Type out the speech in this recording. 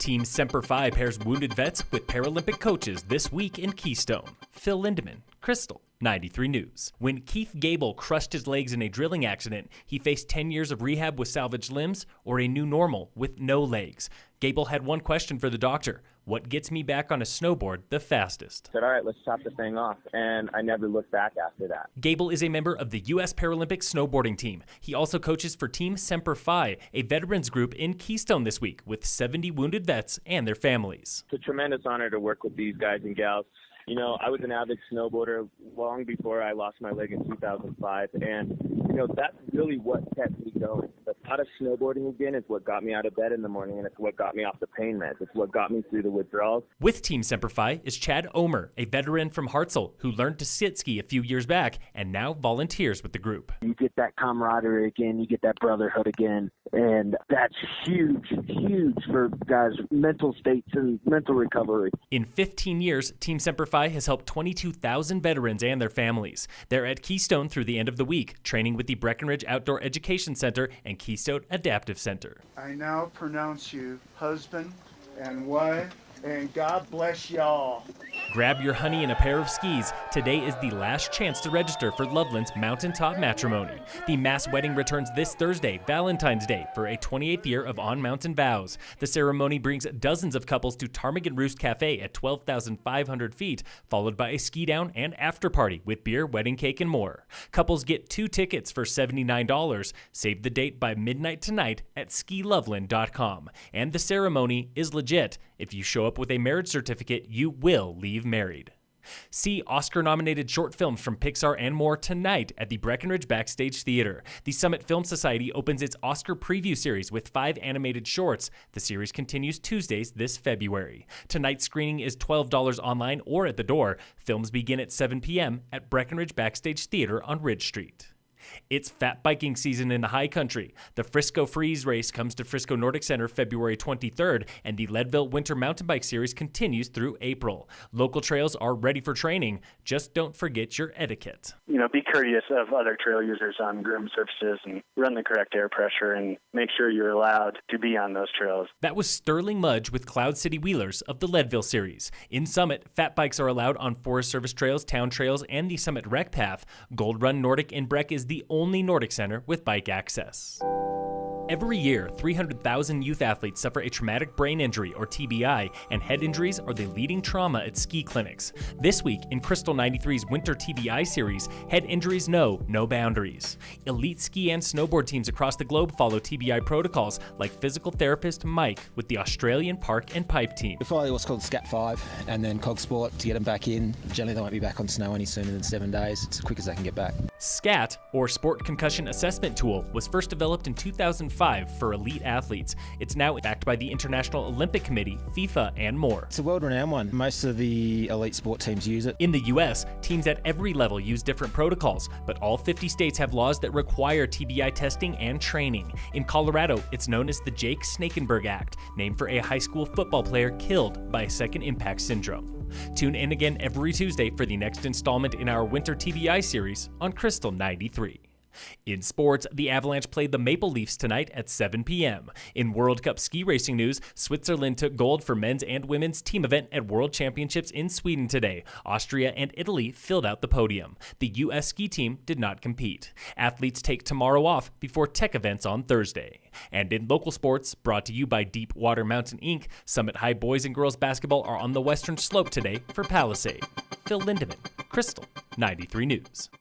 Team Semper Fi pairs wounded vets with Paralympic coaches this week in Keystone. Phil Lindeman, Krystal, 93 News. When Keith Gable crushed his legs in a drilling accident, he faced 10 years of rehab with salvaged limbs or a new normal with no legs. Gable had one question for the doctor: what gets me back on a snowboard the fastest? I said, all right, let's chop the thing off, and I never looked back after that. Gable is a member of the U.S. Paralympic snowboarding team. He also coaches for Team Semper Fi, a veterans group in Keystone this week with 70 wounded vets and their families. It's a tremendous honor to work with these guys and gals. You know, I was an avid snowboarder long before I lost my leg in 2005, and, you know, that's really what kept me going. The thought of snowboarding again is what got me out of bed in the morning, and it's what got me off the pain meds. It's what got me through the withdrawals. With Team Semper Fi is Chad Omer, a veteran from Hartselle who learned to sit ski a few years back and now volunteers with the group. You get that camaraderie again, you get that brotherhood again, and that's huge for guys' mental states and mental recovery. In 15 years, Team Semper Fi has helped 22,000 veterans and their families. They're at Keystone through the end of the week, training with the Breckenridge Outdoor Education Center and Keystone Adaptive Center. I now pronounce you husband and wife, and God bless y'all. Grab your honey and a pair of skis. Today is the last chance to register for Loveland's Mountaintop Matrimony. The mass wedding returns this Thursday, Valentine's Day, for a 28th year of on-mountain vows. The ceremony brings dozens of couples to Ptarmigan Roost Cafe at 12,500 feet, followed by a ski down and after party with beer, wedding cake, and more. Couples get 2 tickets for $79. Save the date by midnight tonight at skiloveland.com. And the ceremony is legit. If you show up with a marriage certificate, you will leave married. See Oscar-nominated short films from Pixar and more tonight at the Breckenridge Backstage Theater. The Summit Film Society opens its Oscar preview series with 5 animated shorts. The series continues Tuesdays this February. Tonight's screening is $12 online or at the door. Films begin at 7 p.m. at Breckenridge Backstage Theater on Ridge Street. It's fat biking season in the high country. The Frisco Freeze Race comes to Frisco Nordic Center February 23rd, and the Leadville Winter Mountain Bike Series continues through April. Local trails are ready for training. Just don't forget your etiquette. You know, be courteous of other trail users on groomed surfaces and run the correct air pressure and make sure you're allowed to be on those trails. That was Sterling Mudge with Cloud City Wheelers of the Leadville Series. In Summit, fat bikes are allowed on Forest Service trails, town trails, and the Summit Rec Path. Gold Run Nordic in Breck is the only Nordic center with bike access. Every year, 300,000 youth athletes suffer a traumatic brain injury, or TBI, and head injuries are the leading trauma at ski clinics. This week, in Krystal 93's Winter TBI series, head injuries know no boundaries. Elite ski and snowboard teams across the globe follow TBI protocols, like physical therapist Mike with the Australian Park and Pipe team. We follow what's called SCAT 5 and then COG Sport to get them back in. Generally, they won't be back on snow any sooner than 7 days. It's as quick as they can get back. SCAT, or Sport Concussion Assessment Tool, was first developed in 2005 for elite athletes. It's now backed by the International Olympic Committee, FIFA, and more. It's a world-renowned one. Most of the elite sport teams use it. In the U.S., teams at every level use different protocols, but all 50 states have laws that require TBI testing and training. In Colorado, it's known as the Jake Snakenberg Act, named for a high school football player killed by a second impact syndrome. Tune in again every Tuesday for the next installment in our Winter TBI series on Krystal 93. In sports, the Avalanche played the Maple Leafs tonight at 7 p.m. In World Cup ski racing news, Switzerland took gold for men's and women's team event at World Championships in Sweden today. Austria and Italy filled out the podium. The U.S. ski team did not compete. Athletes take tomorrow off before tech events on Thursday. And in local sports, brought to you by Deepwater Mountain Inc., Summit High boys and girls basketball are on the western slope today for Palisade. Phil Lindeman, Krystal, 93 News.